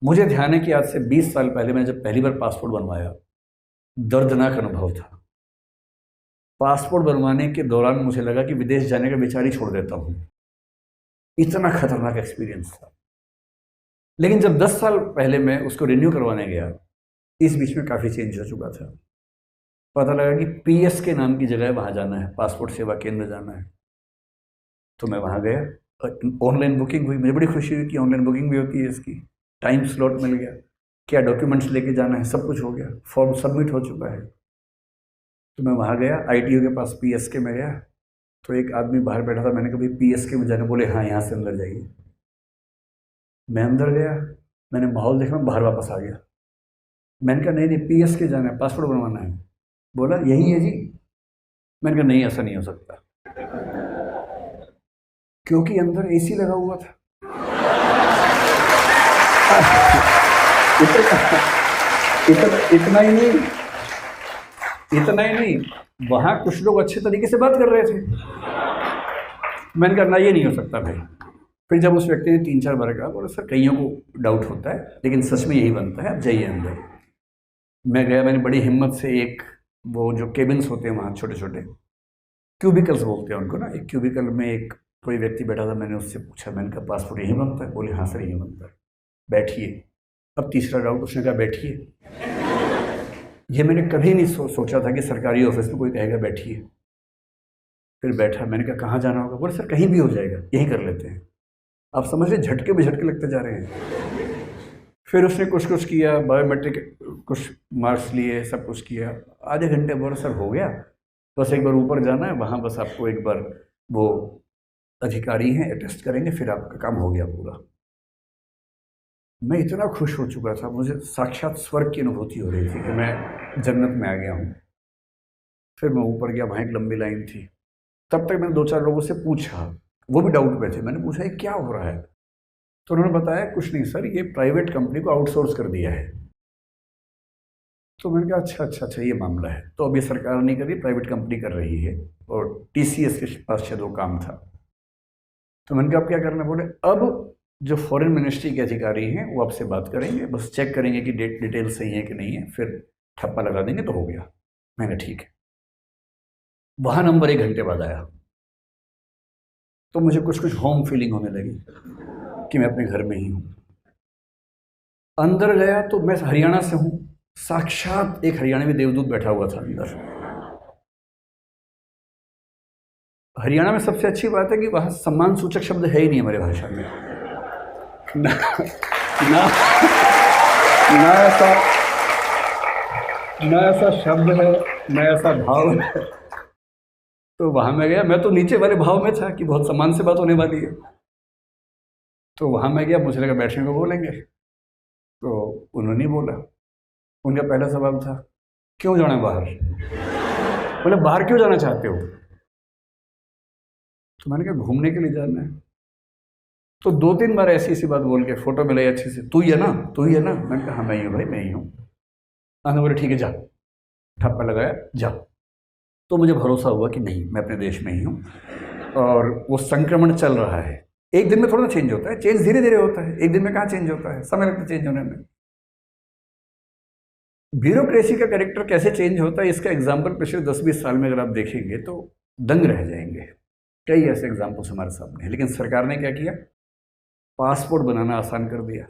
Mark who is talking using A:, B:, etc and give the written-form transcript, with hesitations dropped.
A: मुझे ध्यान है कि आज से 20 साल पहले मैंने जब पहली बार पासपोर्ट बनवाया, दर्दनाक अनुभव था। पासपोर्ट बनवाने के दौरान मुझे लगा कि विदेश जाने का विचार ही छोड़ देता हूँ, इतना खतरनाक एक्सपीरियंस था। लेकिन जब 10 साल पहले मैं उसको रिन्यू करवाने गया, इस बीच में काफ़ी चेंज हो चुका था। पता लगा कि पीएस के नाम की जगह वहाँ जाना है, पासपोर्ट सेवा केंद्र जाना है। तो मैं वहाँ गया, ऑनलाइन बुकिंग हुई। मुझे बड़ी खुशी हुई कि ऑनलाइन बुकिंग भी होती है इसकी। टाइम स्लॉट मिल गया, क्या डॉक्यूमेंट्स लेके जाना है सब कुछ हो गया, फॉर्म सबमिट हो चुका है। तो मैं वहाँ गया, आईटीओ के पास पीएसके में गया, तो एक आदमी बाहर बैठा था। मैंने कभी पीएसके में जाने, बोले हाँ यहाँ से अंदर जाइए। मैं अंदर गया, मैंने माहौल देखा, मैं बाहर वापस आ गया। मैंने कहा नहीं नहीं, पीएसके जाना है, पासपोर्ट बनवाना है। बोला यही है जी। मैंने कहा नहीं, ऐसा नहीं हो सकता, क्योंकि अंदर एसी लगा हुआ था। इतना ही नहीं, इतना ही नहीं, वहाँ कुछ लोग अच्छे तरीके से बात कर रहे थे। मैंने कहा ना, ये नहीं हो सकता भाई। फिर जब उस व्यक्ति ने 3-4 बार कहा, बोला सर कईयों को डाउट होता है, लेकिन सच में यही बनता है, आप जाइए अंदर। मैं गया, मैंने बड़ी हिम्मत से एक, वो जो केबिन्स होते हैं वहाँ छोटे छोटे क्यूबिकल्स बोलते हैं उनको ना, एक क्यूबिकल में एक कोई व्यक्ति बैठा था। मैंने उससे पूछा, मैंने कहा पासपोर्ट यहीं बनता है? बोले हाँ सर यहीं बनता है, बैठिए। अब तीसरा डाउट, उसने कहा बैठिए। ये मैंने कभी नहीं सोचा था कि सरकारी ऑफिस में कोई कहेगा बैठिए। फिर बैठा, मैंने कहा कहाँ जाना होगा? बोले सर कहीं भी हो जाएगा, यहीं कर लेते हैं। आप समझ रहे, झटके पे झटके लगते जा रहे हैं। फिर उसने कुछ कुछ किया, बायोमेट्रिक कुछ मार्क्स लिए, सब कुछ किया। आधे घंटे बोला सर हो गया, बस एक बार ऊपर जाना है, वहाँ बस आपको एक बार वो अधिकारी हैं अटेस्ट करेंगे, फिर आपका काम हो गया पूरा। मैं इतना खुश हो चुका था, मुझे साक्षात स्वर्ग की अनुभूति हो रही थी कि मैं जन्नत में आ गया हूँ। फिर मैं ऊपर गया, वहाँ एक लंबी लाइन थी। तब तक मैंने 2-4 लोगों से पूछा, वो भी डाउट में थे। मैंने पूछा ये क्या हो रहा है? तो उन्होंने बताया कुछ नहीं सर, ये प्राइवेट कंपनी को आउटसोर्स कर दिया है। तो मैंने कहा अच्छा अच्छा अच्छा, ये मामला है। तो अब ये सरकार नहीं कर रही, प्राइवेट कंपनी कर रही है, और टीसीएस के पास शायद वो काम था। तो मैंने कहा अब क्या करना? बोले अब जो फॉरेन मिनिस्ट्री के अधिकारी हैं वो आपसे बात करेंगे, बस चेक करेंगे कि डिटेल सही है कि नहीं है, फिर ठप्पा लगा देंगे तो हो गया। मैंने ठीक है। वहाँ नंबर 1 घंटे बाद आया, तो मुझे कुछ कुछ होम फीलिंग होने लगी कि मैं अपने घर में ही हूँ। अंदर गया तो मैं हरियाणा से हूँ, साक्षात एक हरियाणवी देवदूत बैठा हुआ था अंदर। हरियाणा में सबसे अच्छी बात है कि वहाँ सम्मान सूचक शब्द है ही नहीं हमारी भाषा में। ना ना ना ऐसा ना ऐसा शब्द है, ना ऐसा भाव है। तो वहाँ मैं गया, मैं तो नीचे वाले भाव में था कि बहुत सम्मान से बात होने वाली है। तो वहाँ मैं गया, मुझे लगा बैठने को बोलेंगे, तो उन्होंने नहीं बोला। उनका पहला सवाल था क्यों जाना है बाहर? बोले बाहर क्यों जाना चाहते हो? तो मैंने कहा घूमने के लिए जाना है। तो 2-3 बार ऐसी ऐसी बात बोल के फोटो मिलाई अच्छे से, तू ही है ना, तू ही है ना? मैंने कहा हाँ मैं ही हूँ भाई, मैं ही हूँ। आने बोले ठीक है जा, ठप्पा लगाया जा। तो मुझे भरोसा हुआ कि नहीं, मैं अपने देश में ही हूँ, और वो संक्रमण चल रहा है। एक दिन में थोड़ा चेंज होता है, चेंज धीरे धीरे होता है, एक दिन में कहाँ चेंज होता है, समय लगता है चेंज होने में। ब्यूरोक्रेसी का कैरेक्टर कैसे चेंज होता है, इसका एग्जाम्पल पिछले 10-20 साल में अगर आप देखेंगे तो दंग रह जाएंगे। कई ऐसे एग्जाम्पल्स हमारे सामने हैं। लेकिन सरकार ने क्या किया, पासपोर्ट बनाना आसान कर दिया।